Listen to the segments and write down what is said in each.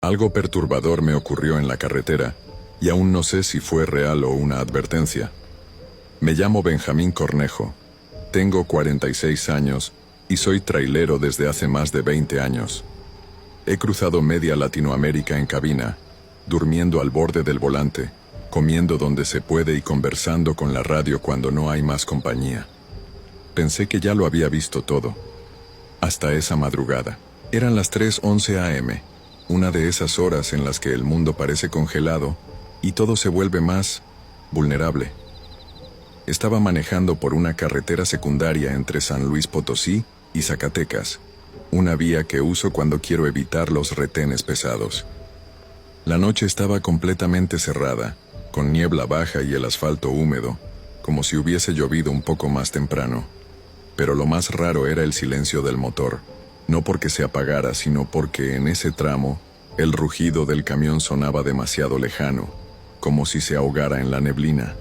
Algo perturbador me ocurrió en la carretera, y aún no sé si fue real o una advertencia. Me llamo Benjamín Cornejo, tengo 46 años y soy trailero desde hace más de 20 años. He cruzado media Latinoamérica en cabina, durmiendo al borde del volante, comiendo donde se puede y conversando con la radio cuando no hay más compañía. Pensé que ya lo había visto todo. Hasta esa madrugada. Eran las 3:11 a.m., una de esas horas en las que el mundo parece congelado y todo se vuelve más vulnerable. Estaba manejando por una carretera secundaria entre San Luis Potosí y Zacatecas, una vía que uso cuando quiero evitar los retenes pesados. La noche estaba completamente cerrada, con niebla baja y el asfalto húmedo, como si hubiese llovido un poco más temprano. Pero lo más raro era el silencio del motor, no porque se apagara, sino porque en ese tramo el rugido del camión sonaba demasiado lejano, como si se ahogara en la neblina.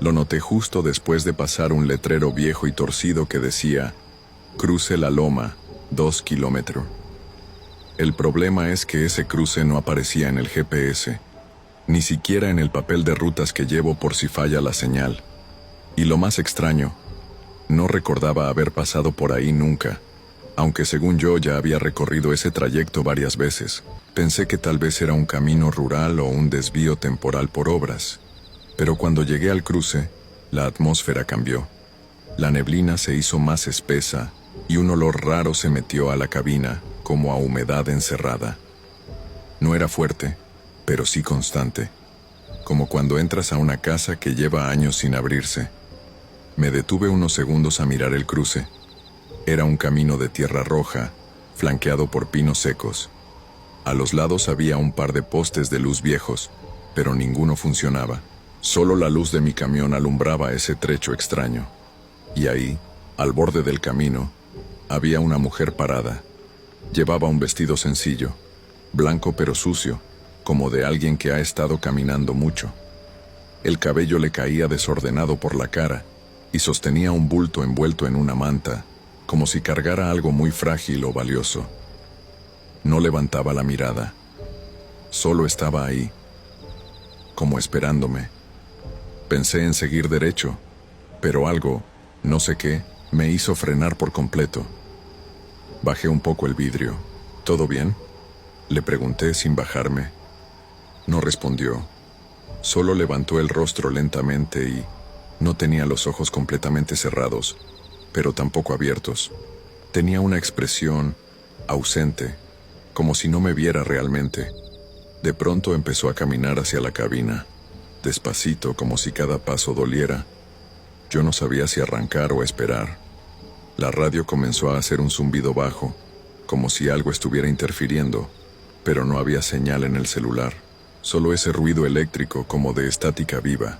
Lo noté justo después de pasar un letrero viejo y torcido que decía: "Cruce la loma, 2 kilómetros". El problema es que ese cruce no aparecía en el GPS, ni siquiera en el papel de rutas que llevo por si falla la señal. Y lo más extraño, no recordaba haber pasado por ahí nunca, aunque según yo ya había recorrido ese trayecto varias veces. Pensé que tal vez era un camino rural o un desvío temporal por obras. Pero cuando llegué al cruce, la atmósfera cambió. La neblina se hizo más espesa y un olor raro se metió a la cabina, como a humedad encerrada. No era fuerte, pero sí constante, como cuando entras a una casa que lleva años sin abrirse. Me detuve unos segundos a mirar el cruce. Era un camino de tierra roja, flanqueado por pinos secos. A los lados había un par de postes de luz viejos, pero ninguno funcionaba. Solo la luz de mi camión alumbraba ese trecho extraño. Y ahí, al borde del camino, había una mujer parada. Llevaba un vestido sencillo, blanco pero sucio, como de alguien que ha estado caminando mucho. El cabello le caía desordenado por la cara y sostenía un bulto envuelto en una manta, como si cargara algo muy frágil o valioso. No levantaba la mirada. Solo estaba ahí, como esperándome. Pensé en seguir derecho, pero algo, no sé qué, me hizo frenar por completo. Bajé un poco el vidrio. ¿Todo bien?, le pregunté sin bajarme. No respondió. Solo levantó el rostro lentamente y no tenía los ojos completamente cerrados, pero tampoco abiertos. Tenía una expresión ausente, como si no me viera realmente. De pronto empezó a caminar hacia la cabina, despacito, como si cada paso doliera. Yo no sabía si arrancar o esperar. La radio comenzó a hacer un zumbido bajo, como si algo estuviera interfiriendo, pero no había señal en el celular, solo ese ruido eléctrico como de estática viva.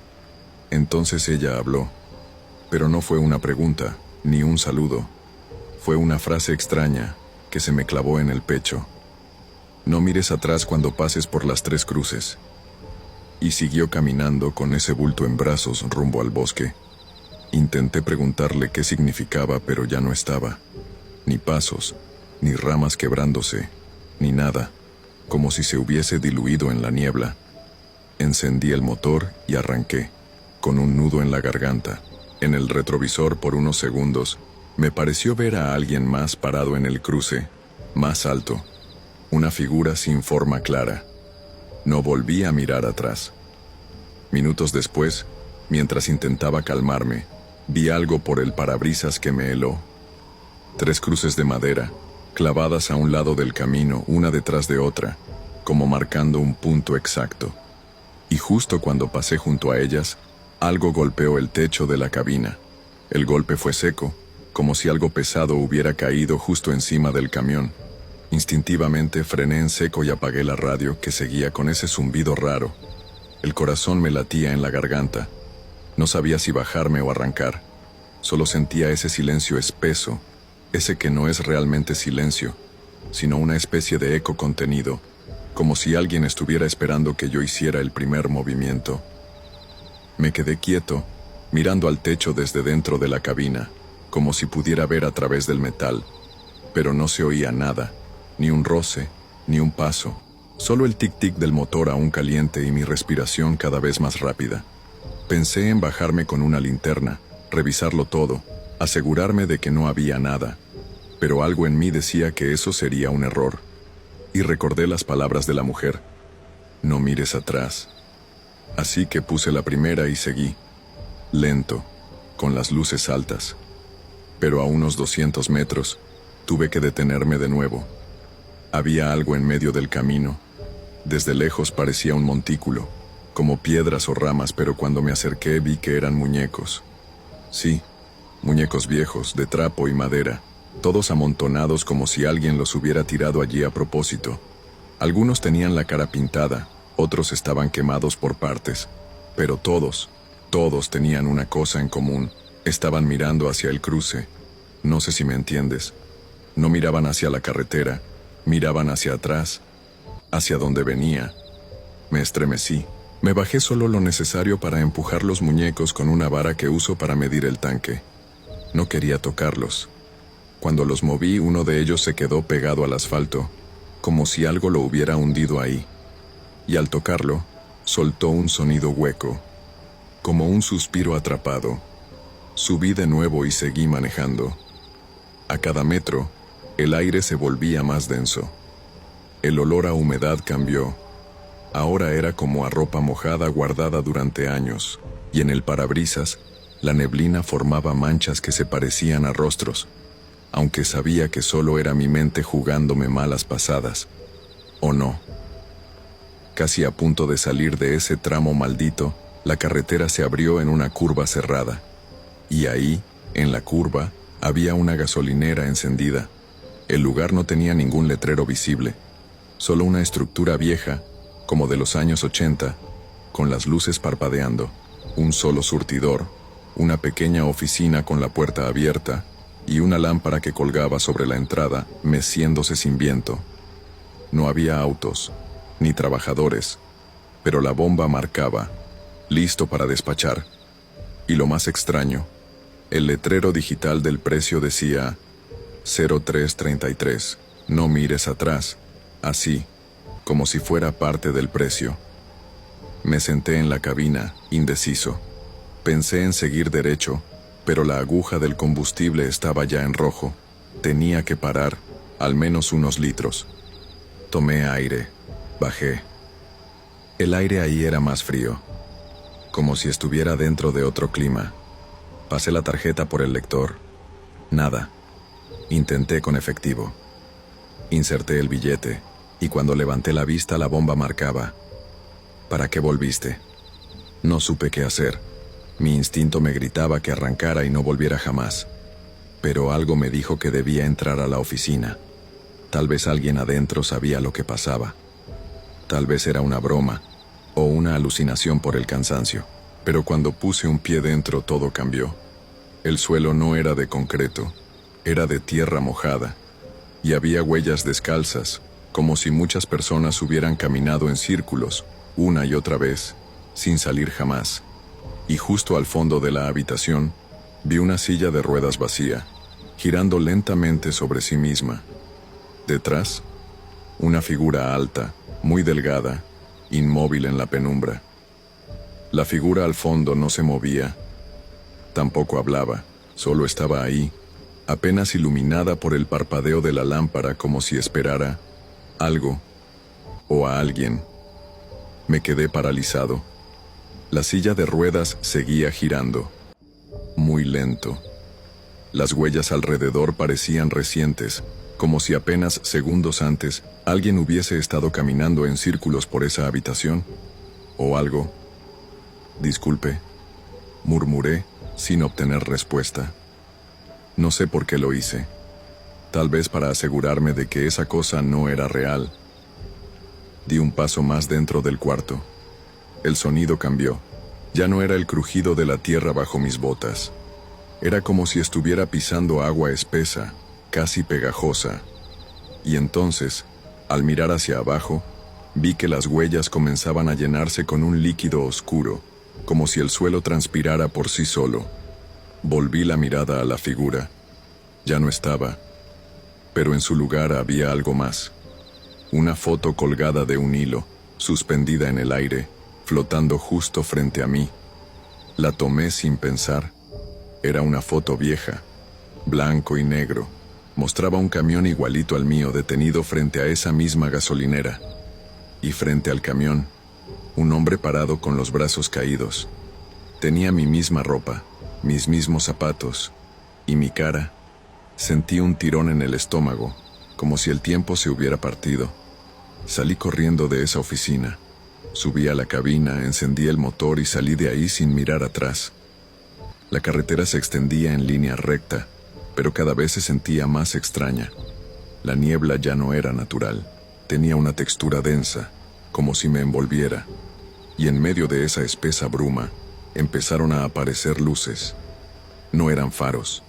Entonces ella habló, pero no fue una pregunta, ni un saludo. Fue una frase extraña que se me clavó en el pecho. No mires atrás cuando pases por las 3 cruces. Y siguió caminando con ese bulto en brazos rumbo al bosque. Intenté preguntarle qué significaba, pero ya no estaba. Ni pasos, ni ramas quebrándose, ni nada, como si se hubiese diluido en la niebla. Encendí el motor y arranqué, con un nudo en la garganta. En el retrovisor por unos segundos, me pareció ver a alguien más parado en el cruce, más alto, una figura sin forma clara. No volví a mirar atrás. Minutos después, mientras intentaba calmarme, vi algo por el parabrisas que me heló. 3 cruces de madera, clavadas a un lado del camino, una detrás de otra, como marcando un punto exacto. Y justo cuando pasé junto a ellas, algo golpeó el techo de la cabina. El golpe fue seco, como si algo pesado hubiera caído justo encima del camión. Instintivamente frené en seco y apagué la radio, que seguía con ese zumbido raro. El corazón me latía en la garganta. No sabía si bajarme o arrancar. Solo sentía ese silencio espeso, ese que no es realmente silencio, sino una especie de eco contenido, como si alguien estuviera esperando que yo hiciera el primer movimiento. Me quedé quieto, mirando al techo desde dentro de la cabina, como si pudiera ver a través del metal, pero no se oía nada, ni un roce, ni un paso, Solo el tic-tic del motor aún caliente y mi respiración cada vez más rápida. Pensé en bajarme con una linterna, revisarlo todo, asegurarme de que no había nada, pero algo en mí decía que eso sería un error. Y recordé las palabras de la mujer: no mires atrás. Así que puse la primera y seguí, lento, con las luces altas. Pero a unos 200 metros, tuve que detenerme de nuevo. Había algo en medio del camino. Desde lejos parecía un montículo, como piedras o ramas, pero cuando me acerqué vi que eran muñecos. Sí, muñecos viejos, de trapo y madera, todos amontonados como si alguien los hubiera tirado allí a propósito. Algunos tenían la cara pintada, otros estaban quemados por partes, pero todos tenían una cosa en común: estaban mirando hacia el cruce. No sé si me entiendes. No miraban hacia la carretera, miraban hacia atrás, hacia donde venía. Me estremecí. Me bajé solo lo necesario para empujar los muñecos con una vara que uso para medir el tanque. No quería tocarlos. Cuando los moví, uno de ellos se quedó pegado al asfalto, como si algo lo hubiera hundido ahí. Y al tocarlo, soltó un sonido hueco, como un suspiro atrapado. Subí de nuevo y seguí manejando. A cada metro, el aire se volvía más denso. El olor a humedad cambió. Ahora era como a ropa mojada guardada durante años, y en el parabrisas, la neblina formaba manchas que se parecían a rostros, aunque sabía que solo era mi mente jugándome malas pasadas. ¿O no? Casi a punto de salir de ese tramo maldito, la carretera se abrió en una curva cerrada. Y ahí, en la curva, había una gasolinera encendida. El lugar no tenía ningún letrero visible, solo una estructura vieja, como de los años 80, con las luces parpadeando, un solo surtidor, una pequeña oficina con la puerta abierta y una lámpara que colgaba sobre la entrada, meciéndose sin viento. No había autos, ni trabajadores, pero la bomba marcaba, listo para despachar. Y lo más extraño, el letrero digital del precio decía 0333, no mires atrás, así, como si fuera parte del precio. Me senté en la cabina, indeciso. Pensé en seguir derecho, pero la aguja del combustible estaba ya en rojo. Tenía que parar, al menos unos litros. Tomé aire, bajé. El aire ahí era más frío, como si estuviera dentro de otro clima. Pasé la tarjeta por el lector. Nada. Intenté con efectivo. Inserté el billete, y cuando levanté la vista la bomba marcaba: ¿para qué volviste? No supe qué hacer. Mi instinto me gritaba que arrancara y no volviera jamás. Pero algo me dijo que debía entrar a la oficina. Tal vez alguien adentro sabía lo que pasaba. Tal vez era una broma, o una alucinación por el cansancio. Pero cuando puse un pie dentro todo cambió. El suelo no era de concreto, era de tierra mojada, y había huellas descalzas, como si muchas personas hubieran caminado en círculos, una y otra vez, sin salir jamás. Y justo al fondo de la habitación, vi una silla de ruedas vacía, girando lentamente sobre sí misma. Detrás, una figura alta, muy delgada, inmóvil en la penumbra. La figura al fondo no se movía, tampoco hablaba, solo estaba ahí, apenas iluminada por el parpadeo de la lámpara, como si esperara algo o a alguien. Me quedé paralizado. La silla de ruedas seguía girando, muy lento. Las huellas alrededor parecían recientes, como si apenas segundos antes alguien hubiese estado caminando en círculos por esa habitación, o algo. Disculpe, murmuré, sin obtener respuesta. No sé por qué lo hice. Tal vez para asegurarme de que esa cosa no era real. Di un paso más dentro del cuarto. El sonido cambió. Ya no era el crujido de la tierra bajo mis botas. Era como si estuviera pisando agua espesa, casi pegajosa. Y entonces, al mirar hacia abajo, vi que las huellas comenzaban a llenarse con un líquido oscuro, como si el suelo transpirara por sí solo. Volví la mirada a la figura. Ya no estaba, pero en su lugar había algo más. Una foto colgada de un hilo, suspendida en el aire, flotando justo frente a mí. La tomé sin pensar. Era una foto vieja, blanco y negro. Mostraba un camión igualito al mío detenido frente a esa misma gasolinera. Y frente al camión, un hombre parado con los brazos caídos. Tenía mi misma ropa, mis mismos zapatos, y mi cara. Sentí un tirón en el estómago, como si el tiempo se hubiera partido. Salí corriendo de esa oficina. Subí a la cabina, encendí el motor y salí de ahí sin mirar atrás. La carretera se extendía en línea recta, pero cada vez se sentía más extraña. La niebla ya no era natural. Tenía una textura densa, como si me envolviera. Y en medio de esa espesa bruma, empezaron a aparecer luces. No eran faros.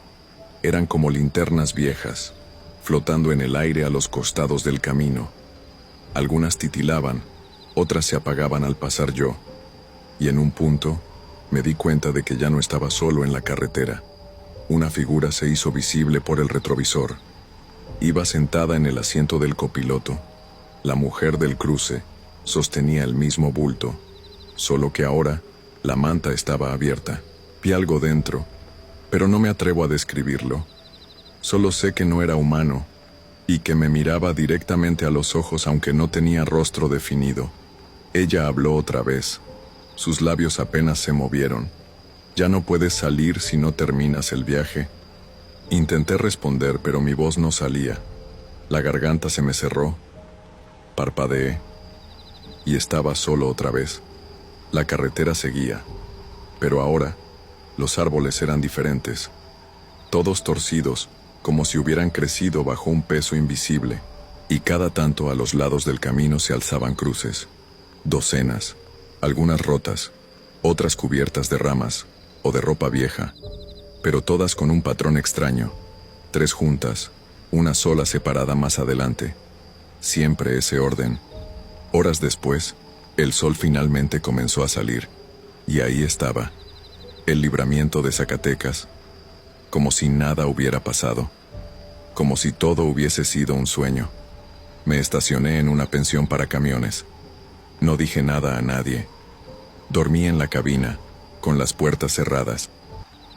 Eran como linternas viejas, flotando en el aire a los costados del camino. Algunas titilaban, otras se apagaban al pasar yo. Y en un punto, me di cuenta de que ya no estaba solo en la carretera. Una figura se hizo visible por el retrovisor. Iba sentada en el asiento del copiloto. La mujer del cruce sostenía el mismo bulto, solo que ahora la manta estaba abierta. Vi algo dentro, pero no me atrevo a describirlo. Solo sé que no era humano y que me miraba directamente a los ojos aunque no tenía rostro definido. Ella habló otra vez. Sus labios apenas se movieron. «Ya no puedes salir si no terminas el viaje». Intenté responder, pero mi voz no salía. La garganta se me cerró. Parpadeé y estaba solo otra vez. La carretera seguía, pero ahora los árboles eran diferentes, todos torcidos, como si hubieran crecido bajo un peso invisible, y cada tanto a los lados del camino se alzaban cruces, docenas, algunas rotas, otras cubiertas de ramas o de ropa vieja, pero todas con un patrón extraño, 3 juntas, una sola separada más adelante. Siempre ese orden. Horas después, el sol finalmente comenzó a salir, y ahí estaba, el libramiento de Zacatecas, como si nada hubiera pasado, como si todo hubiese sido un sueño. Me estacioné en una pensión para camiones. No dije nada a nadie. Dormí en la cabina, con las puertas cerradas.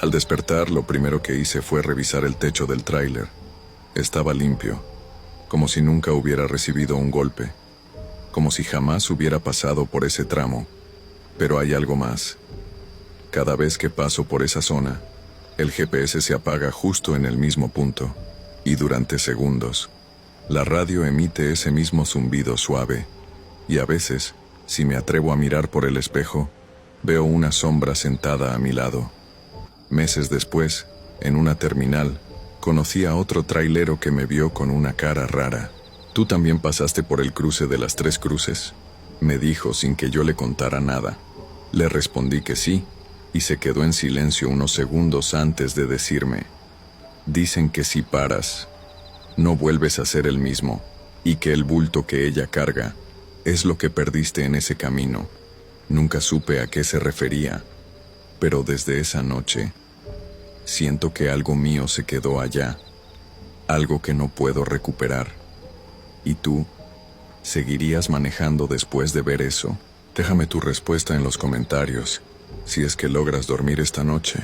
Al despertar, lo primero que hice fue revisar el techo del tráiler. Estaba limpio, como si nunca hubiera recibido un golpe, como si jamás hubiera pasado por ese tramo. Pero hay algo más. Cada vez que paso por esa zona, el GPS se apaga justo en el mismo punto, y durante segundos, la radio emite ese mismo zumbido suave, y a veces, si me atrevo a mirar por el espejo, veo una sombra sentada a mi lado. Meses después, en una terminal, conocí a otro trailero que me vio con una cara rara. «¿Tú también pasaste por el cruce de las 3 cruces?», me dijo sin que yo le contara nada. Le respondí que sí, y se quedó en silencio unos segundos antes de decirme: «Dicen que si paras, no vuelves a ser el mismo, y que el bulto que ella carga es lo que perdiste en ese camino». Nunca supe a qué se refería, pero desde esa noche, siento que algo mío se quedó allá, algo que no puedo recuperar. ¿Y tú? ¿Seguirías manejando después de ver eso? Déjame tu respuesta en los comentarios, si es que logras dormir esta noche.